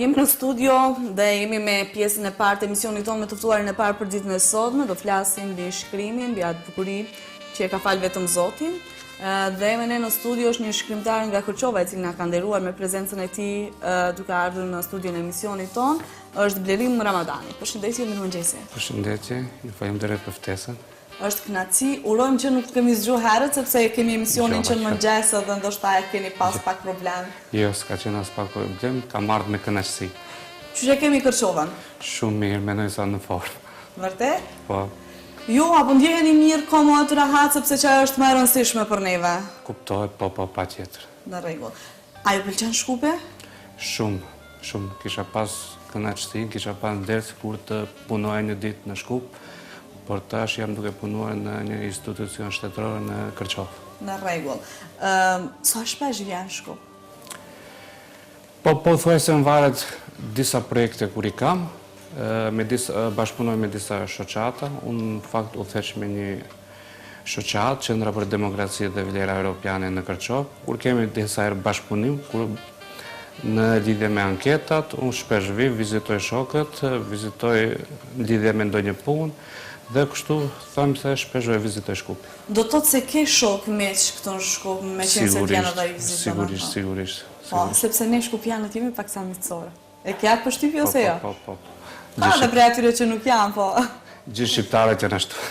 Jemi në studio dhe jemi me pjesën e parë të emisionit tonë me të ftuarin e parë për ditën e sotme. Do flasim mbi shkrimin, mbi atë bukuri që e ka fal vetëm Zoti. Dhe me ne në studio është një shkrimtar nga Kërçova i cili na ka nderuar me prezencën e tij duke ardhur në studion e emisionit tonë. Është Blerim Ramadani. Përshëndetje, mirëmëngjesi. Përshëndetje, ju faleminderit për ftesën. Është kënaqësi. Urojmë që nuk kemi zgjuar herët sepse kemi emisionin që në mëngjes dhe ndoshta e keni pas pak problem. Jo, s'ka qenë as pak problem, kam ardhur me kënaqësi. Qysh e kemi Kërçovën? Shumë mirë, mendoj sa në formë. Vërtet? Po. Jo, apo ndjeheni mirë, komod, rahat sepse çaja është më e rëndësishme për neve. Kuptohet, po, patjetër. Në rregull. A ju pëlqen Shkupi? Shumë. Kisha pas kënaqësi, kisha pas nder kur të punoja një ditë në Shkup, por tash jam duke punuar në një institucion shtetëror në Kërçovë. Në rregull. Sa shpesh vjen në Shkup? Po thuajse më varet disa projekte kur i kam, bashkëpunoj me disa shoqata. Unë në fakt u theq me një shoqatë, Qendra për Demokraci dhe Vlera Europiane në Kërçovë, kur kemi disa herë bashkëpunim, kur në lidhje me anketat, unë shpesh vi, vizitoj shokët, vizitoj lidhje me ndonjë punë, dhe kështu thamë se shpesh vizitoj Shkupi. Do të thotë se ke shok meq këtu në Shkup, me qenë se t'janë edhe i viziton? Sigurisht. Po, sepse ne shkupianët jemi pak sa miqësore. E ke atë përshtypje ose jo? Po. Ka dhe prej atyre që nuk janë, po. Gjithë shqiptarët janë ashtu.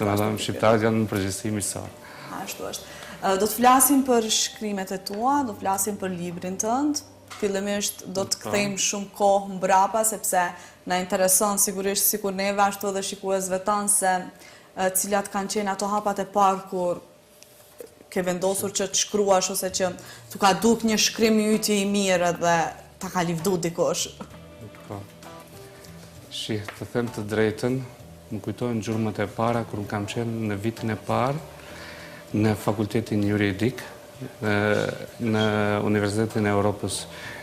Domethënë shqiptarët janë në përgjithësi miqësor. Ashtu është. Do të flasim për shkrimet e tua, do të flasim për librin tënd. Fillimisht do të kthejmë shumë kohë mbrapa sepse na intereson sigurisht sikur neve ashtu edhe shikuesve tanë se cilat kanë qenë ato hapat e parë kur ke vendosur që të shkruash ose që t'u ka duk një shkrim yti i mirë dhe ta ka livdu dikush. Po. Të them të drejtën, më kujtojnë gjurmët e para kur më kam qenë në vitin e parë në fakultetin juridik në Universitetin e Europës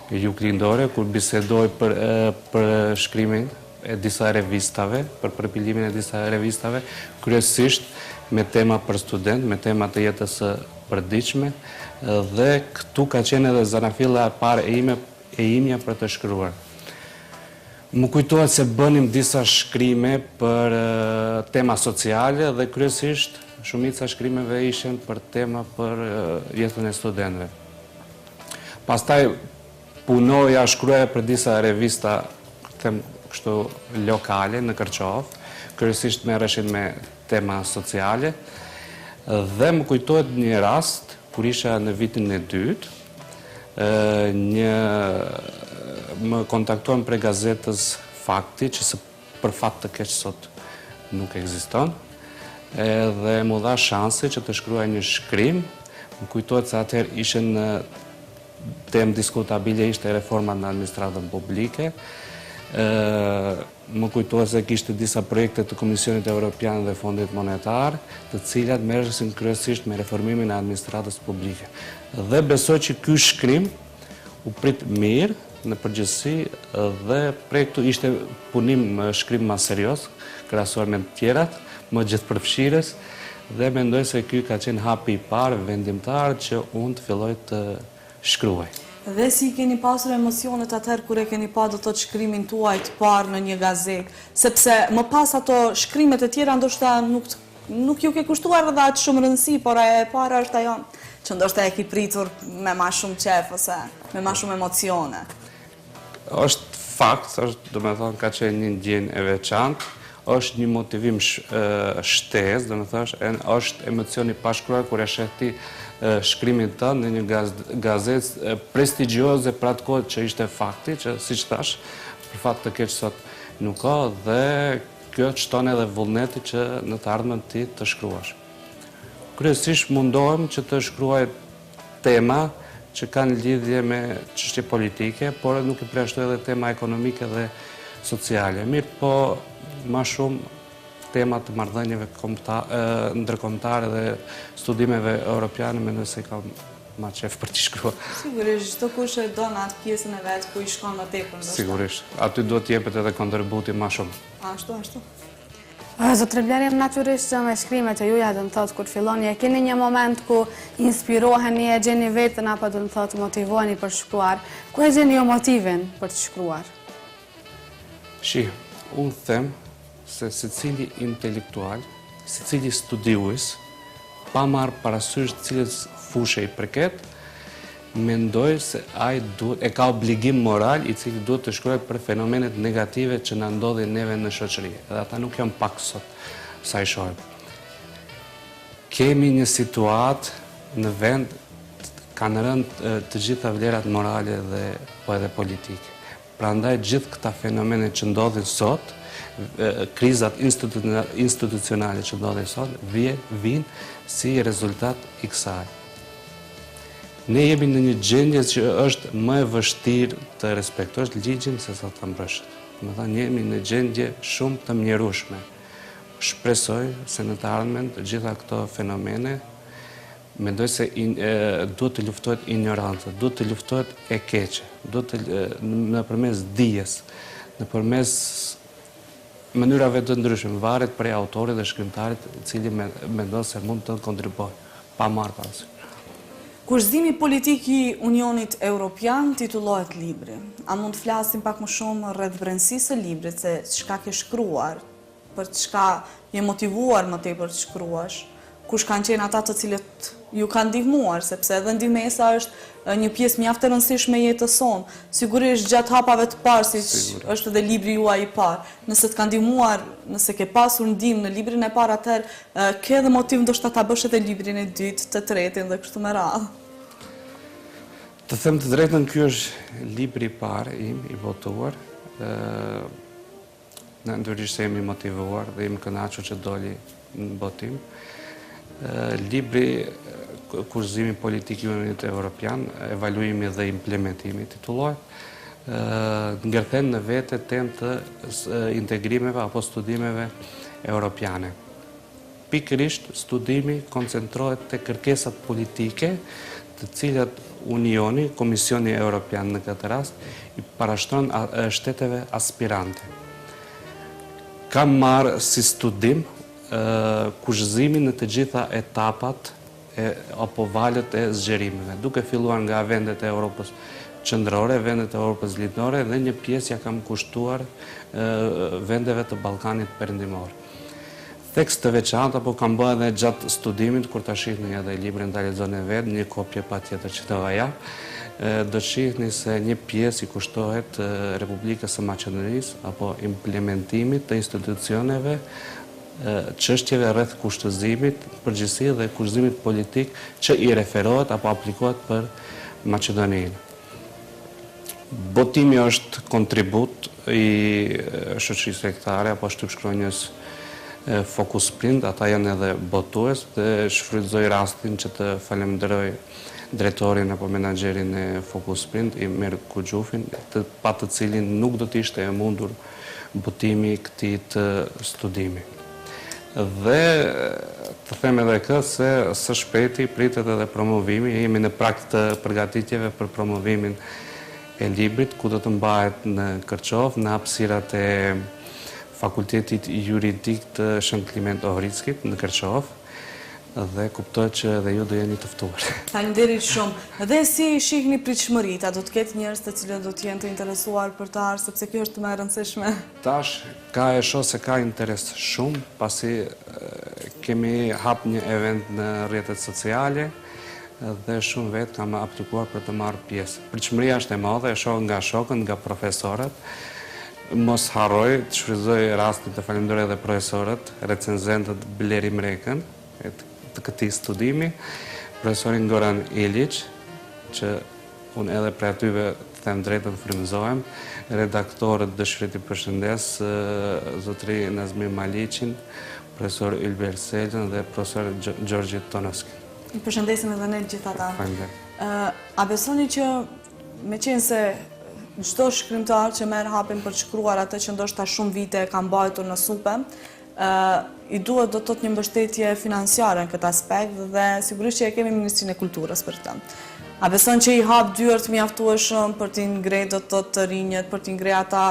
Juglindore, kur bisedoj për shkrimin e disa revistave, për përpilimin e disa revistave, kryesisht me tema për student, me tema të jetës së përditshme, dhe këtu ka qenë edhe zanafilla e parë e imja për të shkruar. Më kujtohet se bënim disa shkrime për tema sociale dhe kryesisht shumica shkrimeve ishen për tema për jetën e studentëve. Pastaj punoja, shkruaja për disa revista kështu lokale në Kërçovë, kryesisht merreshin me tema sociale, dhe më kujtohet një rast kur isha në vitin e dytë, më kontaktuan prej gazetës Fakti, që për fat të keq sot nuk ekziston, dhe mu dha shansi që të shkruaj një shkrim. Më kujtohet se atëherë ishe në temë diskutabile, ishte reforma në administratën publike. Më kujtohet se kishte disa projekte të Komisionit Evropian dhe Fondit Monetar, të cilat merreshin kryesisht me reformimin e administratës publike. Dhe besoj që ky shkrim u prit mirë në përgjithësi dhe prej këtu ishte punim shkrim më serioz, krahasuar me të tjerat, më gjithëpërfshirës, dhe mendoj se ky ka qenë hapi i parë vendimtar që unë të filloj të shkruaj. Dhe si keni pasur emocionet atëherë kur e keni pa do të thotë shkrimin tuaj të parë në një gazetë, sepse më pas ato shkrimet e tjera ndoshta nuk ju ke kushtuar edhe aq shumë rëndësi, por e para është ajo që ndoshta e ki pritur me ma shumë qef ose me ma shumë emocione. Është fakt, domethënë ka qenë një ndjenjë e veçantë, është një motivim shtesë, domethënë është emocioni pashkruar kur e sheh ti shkrimin tënd në një gazetë prestigjioze për atë kohë që ishte Fakti, që siç thash, për fat të keq sot nuk ka, dhe kjo çton edhe vullneti që në të ardhmen ti të shkruash. Kryesisht mundohem që të shkruaj tema që kanë lidhje me çështje politike, por nuk i përjashtoj edhe tema ekonomike dhe sociale. Mirë, po ma shumë temat të marrëdhënieve ndërkombëtare dhe studimeve europiane, mendoj se kam ma qef për t'i shkruar. Sigurisht, çdo kush e don atë pjesën e vet ku i shkon më tepër. Sigurisht, aty duhet të jepet edhe kontributi ma shumë. Ashtu. Zotë Blerjem, natyrisht që me shkrimet e juja dëmë thotë kur filloni, e keni një moment ku inspiroheni, e gjeni vetën apo dëmë thotë motivoheni për shkruar. Ku e gjeni jo motivin për të shkruar? Unë them se secili intelektual, secili studiues, pa marrë parasysh cilës fushë i përket, mendoj se ai e ka obligim moral i cili duhet të shkruaj për fenomenet negative që na ndodhin neve në shoqëri. Edhe ata nuk janë pak sot sa i shohim. Kemi një situatë në vend kanë rënë të gjitha vlerat morale dhe po edhe politike. Prandaj gjithë këta fenomene që ndodhin sot, krizat institucionale që ndodhin sot, vinë si rezultat i kësaj. Ne jemi në një gjendje që është më e vështirë të respektosh ligjin se sa të mbrështët. Më thënë, jemi në gjendje shumë të mjerueshme. Shpresoj se në të ardhmen të gjitha këto fenomene, mendoj se duhet të luftohet ignorancë, duhet të luftohet e keqe, duhet të nëpërmes dijes, nëpërmes mënyrave të ndryshme, varet prej autorit dhe shkrimtarit i cili mendon se mund të kontribuojë, pa marrë parasysh. Kurszimi politik i Unionit Evropian titullohet libri. A mund të flasim pak më shumë rreth brendësisë së librit, se çka ke shkruar, për çka je motivuar më tepër të shkruash, kush kanë qenë ata të cilët ju kanë ndihmuar, sepse edhe ndihmesa është një pjesë mjaft e rëndësishme e jetës sonë. Sigurisht gjatë hapave të parë, siç është edhe libri juaj i parë, nëse të kanë ndihmuar, nëse ke pasur ndihmë në librin e parë, atëherë ke edhe motiv ndoshta ta bësh edhe librin e dytë, të tretin dhe kështu me radhë. Të them të drejtën, ky është libri i parë im i votuar. Natyrisht jemi motivuar dhe jemi kënaqur që doli në botim. Libri Kurszimi politik i Unionit Evropian, evaluimi dhe implementimi titullohet, ngërthen në vete temë të integrimeve apo studimeve europiane. Pikërisht studimi koncentrohet te kërkesat politike të cilat Unioni, Komisioni Evropian në këtë rast, i parashtron shteteve aspirante. Kam marrë si studim kushëzimin në të gjitha etapat apo valët e zgjerimeve, duke filluar nga vendet e Europës qendrore, vendet e Europës lindore dhe një pjesë ja kam kushtuar vendeve të Ballkanit perëndimor. Tekst të veçantë apo kam bërë edhe gjatë studimit, kur ta shihni edhe librin ta lexoni vetë, një kopje patjetër që të jap, do të shihni se një pjesë i kushtohet Republikës së Maqedonisë apo implementimit të institucioneve, çështjeve rreth kushtëzimit, përgjithësi dhe kushtëzimit politik që i referohet apo aplikohet për Maqedoninë. Botimi është kontribut i shoqërisë fektare apo shtypshkronjës Focus Print, ata janë edhe botues dhe shfrytëzoj rastin që të falenderoj drejtorin apo menaxherin e Focus Print, Imer Kuxhufin, pa të cilin nuk do të ishte e mundur botimi i këtij të studimi. Dhe të them edhe këtë se së shpejti pritet edhe promovimi, jemi në prag të përgatitjeve për promovimin e librit, ku do të mbahet në Kërçov, në hapësirat e Fakultetit Juridik të Shën Kliment Ohridskit në Kërçov, dhe kuptoj që edhe ju do jeni të ftuar. Faleminderit shumë. Dhe si shihni pritshmëritë, a do të ketë njerëz të cilët do të jenë të interesuar për të ardhur, sepse kjo është më e rëndësishme. Tash e shoh se ka interes shumë, pasi kemi hap një event në rrjetet sociale dhe shumë vetë kam aplikuar për të marrë pjesë. Pritshmëria është e madhe, e shoh nga shokët, nga profesorët. Mos harroj të shfrytëzoj rastin të falenderoj edhe profesorët, recenzentët Bleri Mrekën, të këtij studimi, profesorin Goran Ilić, që unë edhe për atyve të them drejtën frymëzohem, redaktorët dëshirit i përshëndes, zotëri Nazmir Maliqin, profesor Ylber Selën dhe profesor Gjorgji Tonovski. I përshëndesim edhe ne gjithë ata. Faleminderit. A besoni që meqense çdo shkrimtar që merr hapin për të shkruar atë që ndoshta shumë vite ka mbajtur në supe, i duhet do të thotë një mbështetje financiare në këtë aspekt dhe sigurisht që e kemi Ministrinë e Kulturës për të. A beson që i hap dyert mjaftueshëm për t'i ngrej do të rinjët, për t'i ngrej ata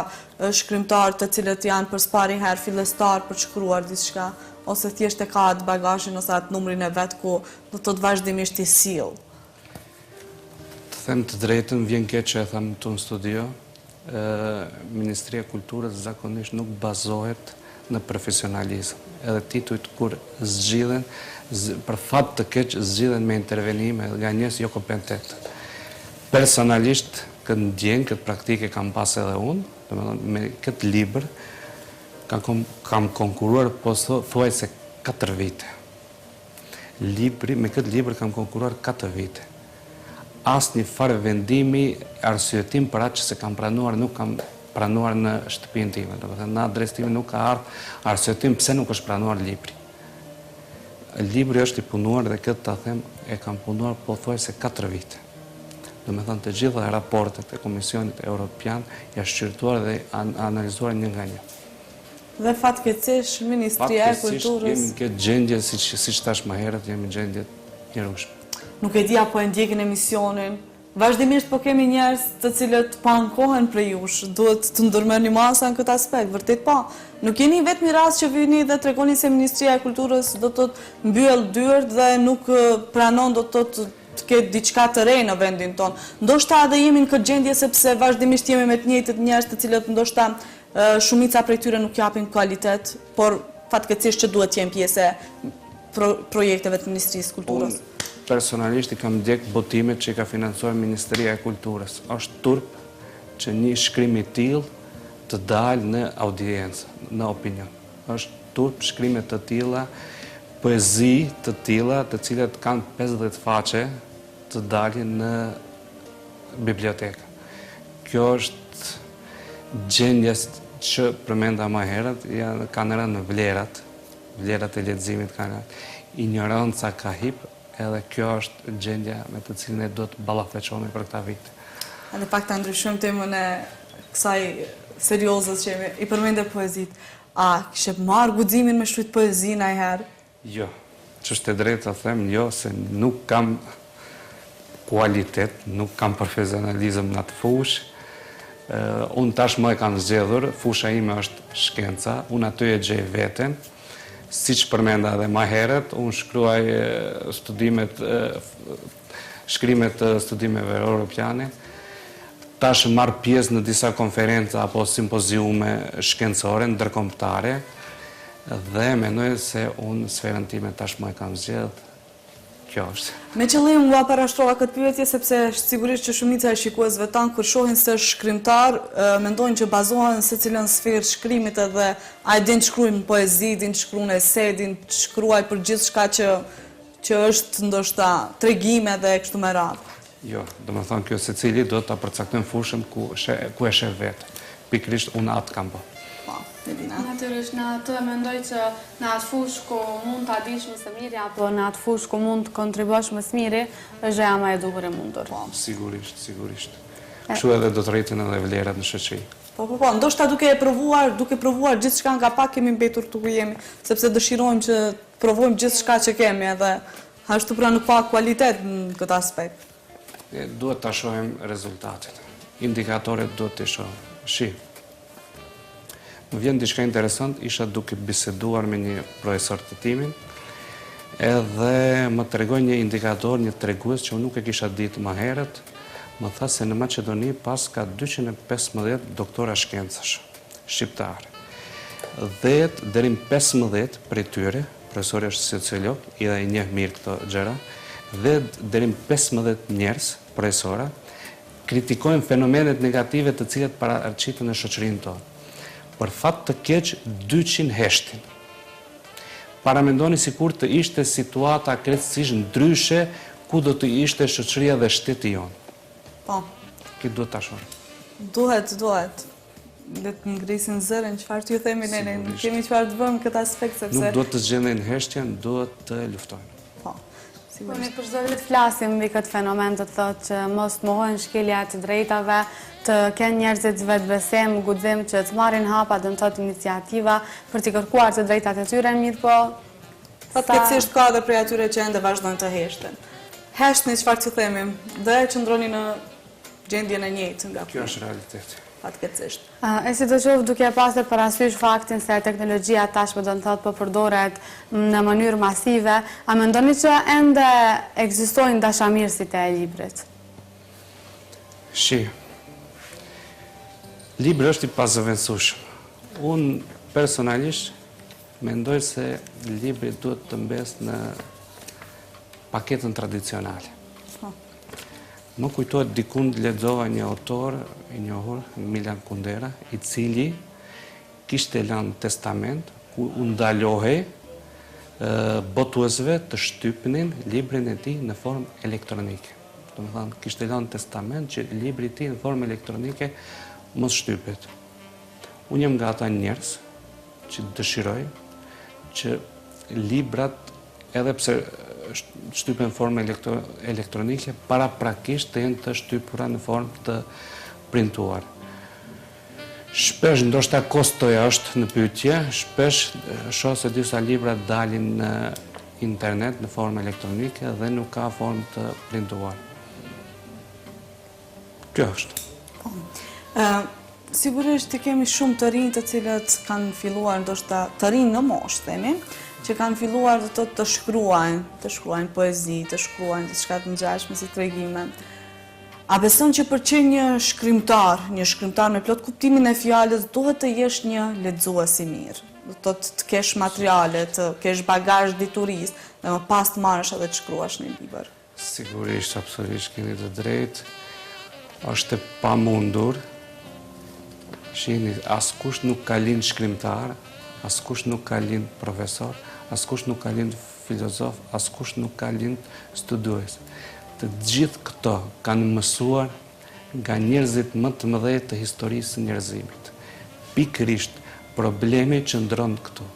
shkrimtarë të cilët janë për spari herë fillestar për të shkruar diçka, ose thjesht e ka atë bagazhin ose atë numrin e vet ku do të vazhdimisht i sill? Të them të drejtën, vjen keq që e tham këtu në studio, Ministria e Kulturës zakonisht nuk bazohet në profesionalizëm. Edhe titujt kur zgjidhen, për fat të keq zgjidhen me intervenime nga njerëz jo kompetent. Personalisht këtë ndjenjë, këtë praktike kam pas edhe unë, domethënë me këtë libër kam konkuruar po thuaj se 4 vite. Me këtë libër kam konkuruar 4 vite. Asnjë farë vendimi, arsyetim për atë që se kam pranuar, nuk kam pranuar në shtëpinë time. Domethënë në adresën time nuk ka ardhur arsyetim pse nuk është pranuar libri. Libri është i punuar dhe këtë ta them, e kam punuar pothuajse 4 vite. Domethënë të gjitha raportet e Komisionit Evropian janë shqyrtuar dhe analizuar një nga një. Dhe fatkeqësisht Ministria e Kulturës jemi në këtë gjendje, siç thash më herët, jemi në gjendje njerëzshme. Nuk e di apo e ndjekin emisionin. Vazhdimisht po kemi njerëz të cilët pa ankohen për jush, duhet të ndërmerrni masa në këtë aspekt, vërtet pa. Nuk jeni vetëm i rast që vini dhe tregoni se Ministria e Kulturës do të mbyll dyert dhe nuk pranon do të ketë diçka të re në vendin tonë. Ndoshta edhe jemi në këtë gjendje sepse vazhdimisht jemi me të njëjtët njerëz të cilët ndoshta shumica prej tyre nuk japin kualitet, por fatkeqësisht që duhet të jenë pjesë e projekteve të Ministrisë së Kulturës. Personalisht i kam ndjek botimet që i ka financuar Ministria e Kulturës. Është turp që një shkrim i tillë të dalë në audiencë, në opinion. Është turp shkrimet të tilla, poezi të tilla, të cilat kanë 50 faqe të dalin në biblioteka. Kjo është gjendja që përmenda më herët, kanë rënë në vlerat e leximit kanë rënë. Ignoranca ka hip, edhe kjo është gjendja me të cilën e do të ballafaqohemi për këta vite. Edhe pak ta ndryshojmë temën e kësaj seriozës që i përmendë poezit. A kishe marrë guximin me shkruajt poezi ndonjëherë? Jo. Ç'është e drejtë të them, jo, se nuk kam kualitet, nuk kam profesionalizëm në atë fushë. Unë tashmë e kam zgjedhur, fusha ime është shkenca, unë aty e gjej veten. Siç përmenda edhe më herët, unë shkruaj shkrimet të studimeve europiane. Tash marr pjesë në disa konferenca apo simpoziume shkencore ndërkombëtare dhe mendoj se unë sferën time tashmë e kam zgjedhur. Kjo është. Me qëllim ua parashtrova këtë pyetje sepse sigurisht që shumica e shikuesve tanë kur shohin se është shkrimtar, mendojnë që bazohen se cilën sferë shkrimit edhe a e din të shkruajnë poezi, din të shkruajnë ese, din të shkruaj për gjithçka që është ndoshta tregime dhe kështu me radhë. Jo, domethënë kjo secili do ta përcaktojmë fushën ku e sheh vetë. Pikërisht unë atë kam bërë. Natyrisht, në atë mendoj që në atë fushë ku mund të adish më së miri, apo në atë fushë ku mund të kontribosh më së miri, është gjëja më e duhur e mundur. Sigurisht. Kështu edhe do të rritin edhe vlerat në shoqëri. Po, ndoshta duke provuar gjithçka nga pak kemi mbetur këtu ku jemi, sepse dëshirojmë që provojmë gjithçka që kemi edhe ashtu pra nuk pa kualitet në këtë aspekt. Duhet ta shohim rezultatet. Indikatorët duhet të shohim. Më vjen diçka interesant, isha duke biseduar me një profesor të timin, edhe më tregoi një indikator, një tregues që unë nuk e kisha ditë më herët, më tha se në Maqedoni pas ka 215 doktora shkencash shqiptare. 10 deri në 15 prej tyre, profesori është sociolog, i njeh mirë këto gjëra, 10 deri në 15 njerëz, profesora, kritikojnë fenomenet negative të cilat paraqiten në shoqërinë tonë. Për fat të keq 200 heshtin. Paramendoni sikur të ishte situata krejtësisht ndryshe ku do të ishte shoqëria dhe shteti jonë. Po. Këtë duhet ta shohim. Duhet. Le të ngrisin zërin, çfarë t'ju themi ne, kemi çfarë të bëjmë këtë aspekt sepse nuk duhet të zgjendejnë heshtjen, duhet të luftojnë. Po. Po ne për çdo vit flasim mbi këtë fenomen të thotë që mos mohohen shkelja të drejtave, të kenë njerëzit vetbesim, guxim që të marrin hapa, do të thotë iniciativa për të kërkuar të drejtat e tyre, mirë po. Fatkeqësisht ka edhe prej atyre që ende vazhdojnë të heshten. heshtni çfarë që themi, dhe qëndroni në gjendjen e njëjtë nga Kjo është realiteti. fatkeqësisht. E si të qoftë duke pasur parasysh faktin se teknologjia tashmë do të thotë po përdoret në mënyrë masive, a mendoni që ende ekzistojnë dashamirësit e librit? Libri është i pazëvendësueshëm. Unë personalisht mendoj se libri duhet të mbesë në paketën tradicionale. Më kujtohet dikund lexova një autor i njohur, Milan Kundera, i cili kishte lënë testament ku u ndalohej botuesve të shtypnin librin e tij në formë elektronike. Domethënë kishte lënë testament që libri i tij në formë elektronike mos shtypet. Unë jam nga ata njerëz që dëshiroj që librat, edhe pse shtypen në formë elektronike, paraprakisht të jenë të shtypura në formë të printuar. Shpesh, ndoshta kostoja është në pyetje, shpesh shoh se disa libra dalin në internet në formë elektronike dhe nuk ka formë të printuar. Kjo është. Sigurisht i kemi shumë të rinj të cilët kanë filluar, ndoshta të rinj në moshë, themi, që kanë filluar të shkruajnë poezi, të shkruajnë diçka të ngjashme si tregime. A beson që për që një shkrimtar me plot kuptimin e fjalës, duhet të jesh një lexues i mirë? Do të kesh materiale, të kesh bagazh dituris, dhe më pas të marrësh edhe të shkruash një libër? Sigurisht, absolutisht keni të drejtë. Është e pamundur. Shihni, askush nuk ka lind shkrimtar, askush nuk ka lind profesor, askush nuk ka lind filozof, askush nuk ka lind studues. Të gjithë këto kanë mësuar nga njerëzit më të mëdhenj të historisë së njerëzimit. Pikërisht problemi qëndron këtu.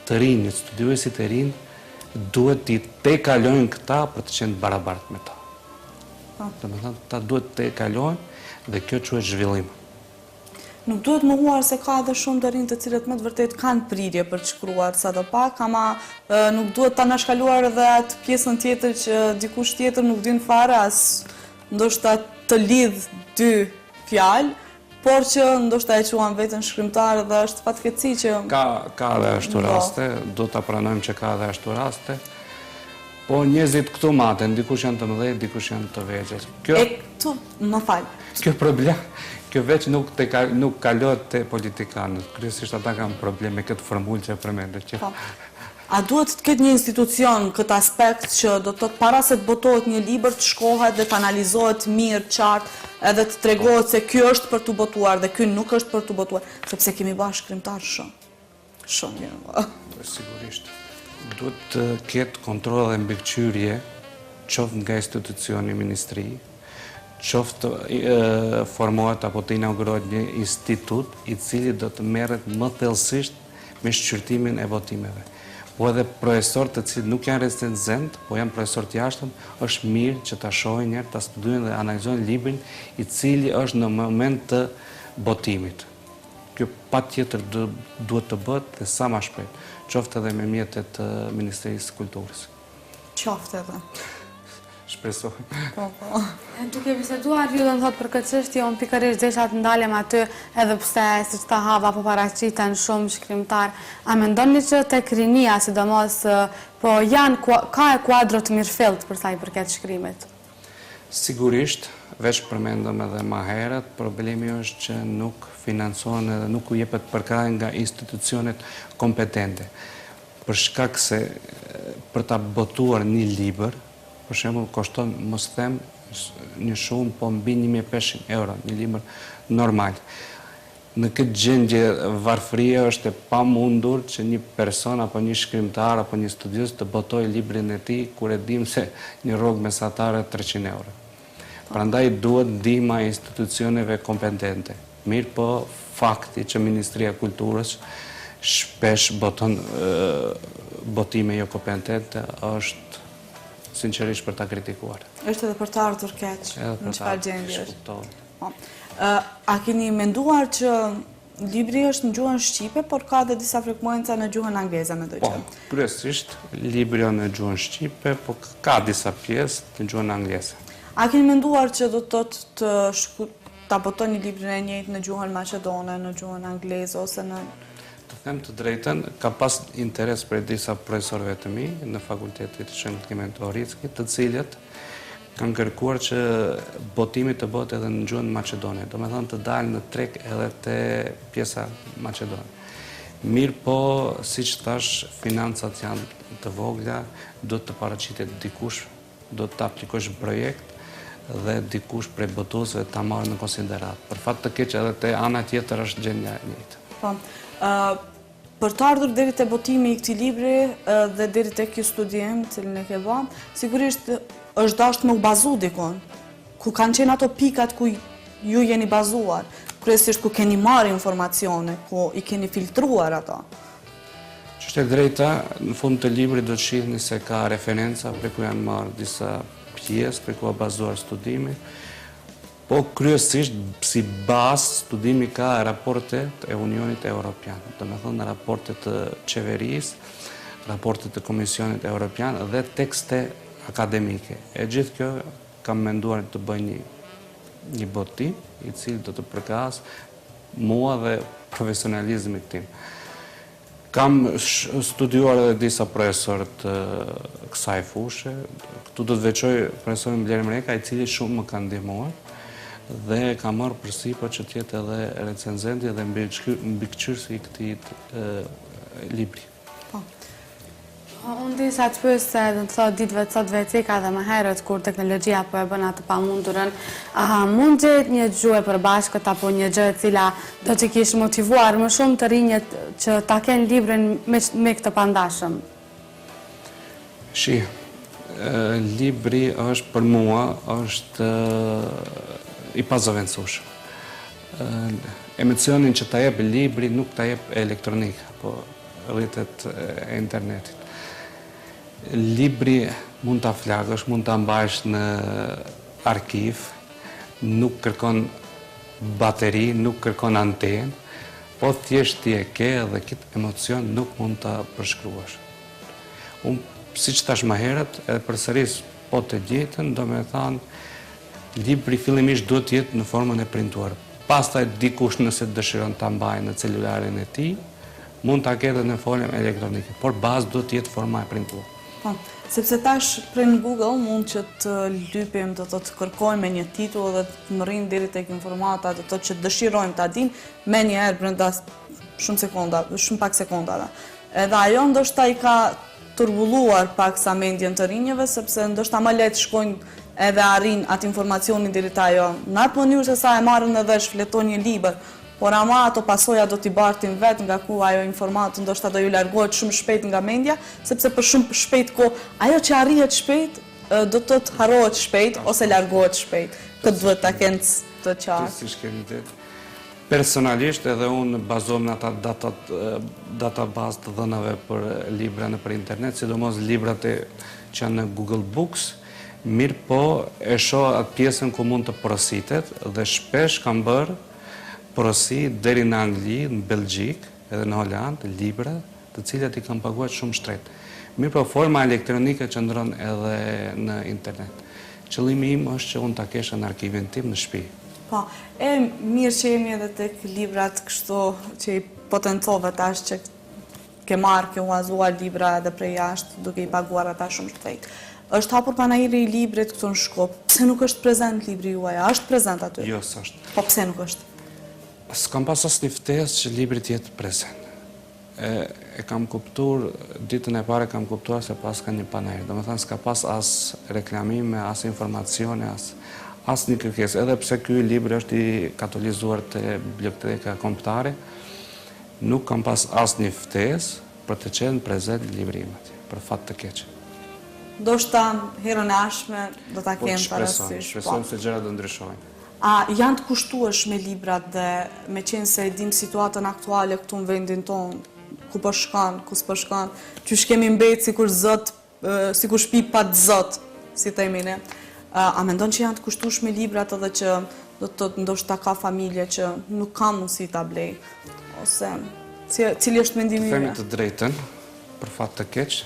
Të rinjët, studuesit e rinj duhet të tejkalojnë këta për të qenë barabartë me ta. Domethënë, ta duhet të tejkalojnë dhe kjo quhet zhvillim. Nuk duhet më huar se ka edhe shumë të rinj të cilët më të vërtet kanë prirje për të shkruar sadopak, ama nuk duhet ta nashkaluar edhe atë pjesën tjetër që dikush tjetër nuk din fare as ndoshta të lidh dy fjalë, por që ndoshta e quan veten shkrimtar dhe është fatkeqësi që ka edhe ashtu raste, do ta pranojmë që ka edhe ashtu raste. Po njerëzit këtu maten, dikush janë të mëdhenj, dikush janë të vegjël. Këtu, më fal. Kjo veç nuk kalohet te politikanët. Kryesisht ata kanë probleme me këtë formulë që përmendet. A duhet të ketë një institucion këtë aspekt që do të thotë para se të botohet një libër të shkohet dhe të analizohet mirë, qartë, edhe të tregohet se ky është për të botuar dhe ky nuk është për të botuar, sepse kemi bashkë shkrimtar shumë mirë. Sigurisht. Duhet të ketë kontroll dhe mbikëqyrje, qoftë nga institucioni ministri, qoftë formohet apo të inaugurohet një institut i cili do të merret më thellësisht me shqyrtimin e votimeve. Po edhe profesorët të cilët nuk janë recenzent, po janë profesorë të jashtëm, është mirë që ta shohin një herë, ta studojnë dhe analizojnë librin i cili është në moment të botimit. Kjo patjetër duhet të bëhet dhe sa më shpejt, qoftë edhe me mjetet të Ministrisë së Kulturës. Qoftë edhe. Shpresoj. Po. Duke biseduar ju do të thotë për këtë çështje, unë pikërisht desha të ndalem aty edhe pse siç ta hava po paraqiten shumë shkrimtar. A mendoni që tek rinia, sidomos po ka kuadro të mirëfillt për sa i përket shkrimit? Sigurisht, veç përmendëm edhe më herët, problemi është që nuk financohen edhe nuk u jepet përkrahje nga institucionet kompetente. Për shkak se për ta botuar një libër, për shembull, kushton, mos them një shumë, po mbi 1.500 euro, një libër normal. Në këtë gjendje varfërie është e pamundur që një person apo një shkrimtar apo një studios të botojë librin e tij kur e dim se një rrogë mesatare 300 euro. Prandaj duhet ndihma e institucioneve kompetente. Mirë po fakti që Ministria e Kulturës shpesh boton botime jo kompetente është sinqerisht për ta kritikuar. Është edhe për të ardhur keq në çfarë gjendje është. kuptohet. A keni menduar që libri është në gjuhën shqipe, por ka dhe disa frekuenca në gjuhën angleze, mendoj Po, që. kryesisht libri në gjuhën shqipe, po ka disa pjesë në gjuhën angleze. A keni menduar që do të ta botoni librin e njëjtë në gjuhën maqedone, në gjuhën angleze ose në... Të them të drejtën, ka pas interes për disa profesorëve të mi në Fakultetit të Shënktrimit të Ohridzkit, të cilët kanë kërkuar që botimi të bëhet edhe në gjuhën maqedone, do me thënë të dalë në treg edhe te pjesa maqedone. Mirë po, si që thash, financat janë të vogla, do të paraqitet dikush, do të aplikosh projekt, dhe dikush prej botuesve ta marrë në konsiderat. Për fat të keq edhe te ana tjetër është gjendja e njëjtë. Po. Për të ardhur deri te botimi i këtij libri dhe deri te ky studim, cilin e ke bën, sigurisht është dashur me u bazu dikon, ku kanë qenë ato pikat ku ju jeni bazuar, kryesisht ku keni marrë informacione, ku i keni filtruar ato. Ç'është e drejta, në fund të librit do të shihni se ka referenca për ku janë marrë disa pjesë për ku ka bazuar studimi, po kryesisht si bazë studimi ka raportet e Unionit Evropian, do me thënë raportet të qeverisë, raportet të Komisionit Evropian dhe tekste akademike. E gjithë kjo kam menduar të bëj një botim i cili do të përkas mua dhe profesionalizmit tim. Kam studiuar edhe disa profesorë të kësaj fushë. Këtu do të veçoj profesorin Blerim Reka, i cili shumë më ka ndihmuar dhe ka marrë përsipër që të jetë edhe recenzenti dhe mbikëqyrësi i këtij libri. Unë disa të pyes se do të thotë ditëve të sotme cika dhe më herët kur teknologjia po e bën atë pamundurën, mund gjetë një gjuhë e përbashkët apo një gjë e cila do të kishë motivuar më shumë të rinjët që ta kenë librin me këtë pandashëm? Libri është për mua është i pazovendësueshëm. Emocionin që ta jep libri nuk ta jep elektronika, po rrjetet e internetit. Libri mund ta flakësh, mund ta mbajsh në arkiv, nuk kërkon bateri, nuk kërkon antenë, po thjesht ti e ke dhe këtë emocion nuk mund ta përshkruash. Unë, siç thash më herët, edhe përsëris po të njëjtën, do me thënë libri fillimisht duhet të jetë në formën e printuar. Pastaj dikush nëse dëshiron ta mbajë në celularin e tij, mund ta ketë në folën elektronike, por bazë duhet të jetë forma e printuar. Po, sepse tash prej në Google mund që të lypim, do të kërkojmë me një titull dhe të mërrim deri tek informata, do të që dëshirojmë ta dimë me një herë brenda shumë pak sekondave. Edhe ajo ndoshta i ka turbulluar pak sa mendjen të rinjëve, sepse ndoshta më lehtë shkojnë edhe arrin atë informacionin deri te ajo. Në atë mënyrë se sa e marrin edhe shfletojnë një libër, por ama ato pasoja do t'i bartin vetë nga ku ajo informatë ndoshta do ju largohet shumë shpejt nga mendja, sepse për shumë shpejt kohë, ajo që arrihet shpejt do të harrohet shpejt ose largohet shpejt. Këtë duhet ta kenë të qartë. Si keni ditë. Personalisht edhe unë bazohem në ata database të dhënave për libra nëpër internet, sidomos librat që janë në Google Books, mirë po e shoh atë pjesën ku mund të porositet dhe shpesh kam bërë porosi deri në Angli, në Belgjik, edhe në Holand, libra, të cilat i kam paguar shumë shtret. Mirë po forma elektronike qëndron edhe në internet. Qëllimi im është që unë ta kesha në arkivin tim në shtëpi. Po, e mirë që jemi edhe tek librat kështu që i potencove tash që ke marrë, ke huazuar libra edhe prej jashtë, duke i paguar ata shumë shpejt. Është hapur panajiri i librit këtu në Shkup. Pse nuk është prezent libri juaj? A është prezent aty? Jo, s'është. Po pse nuk është? S'kam pas asnjë ftesë që libri të jetë prezent. E kam kuptuar, ditën e parë kam kuptuar se pas ka një panajër. Domethënë s'ka pas as reklamime, as informacione, as një kërkesë. Edhe pse ky libër është i katolizuar te biblioteka kombëtare, nuk kam pas asnjë ftesë për të qenë prezent libri im atje, për fat të keq. Ndoshta herën e ardhshme do ta kenë parasysh. Shpresojmë se gjërat do ndryshojnë. A janë të kushtueshme librat dhe me qenë se e dim situatën aktuale këtu në vendin tonë, ku po shkon, ku s'po shkon, qysh kemi mbet sikur zot, sikur shtëpi pa zot, si themi ne. A mendon që janë të kushtueshme librat edhe që do të thotë ndoshta ka familje që nuk ka mundësi ta blej, ose cili është mendimi Themi juaj? të drejtën, për fat të keq,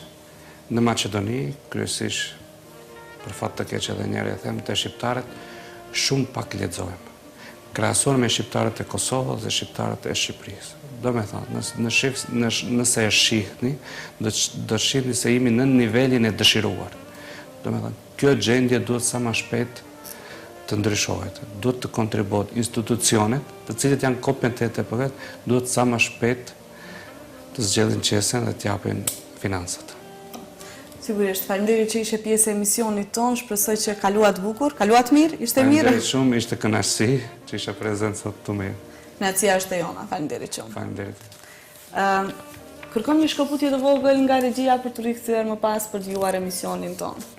në Maqedoni, kryesisht për fat të keq edhe njerë e them të shqiptarët, shumë pak lexojmë. Krahasuar me shqiptarët e Kosovës dhe shqiptarët e Shqipërisë. Do me thonë, nëse e shihni, do të shihni se jemi në nivelin e dëshiruar. Do me thonë, kjo gjendje duhet sa më shpejt të ndryshohet. Duhet të kontribuohet institucionet, të cilët janë kompetente për këtë, duhet sa më shpejt të zgjedhin qesen dhe të japin finansat. Sigurisht, faleminderit që ishe pjesë e emisionit tonë, shpresoj që kaluat bukur, kaluat mirë, ishte mirë? Faleminderit shumë, ishte kënaqësi që ishe prezent sot këtu me ju. Kënaqësia është e jona, faleminderit shumë. Faleminderit. Kërkon një shkëputje të vogël nga regjia për të rikthyer më pas për të vjuar emisionin tonë.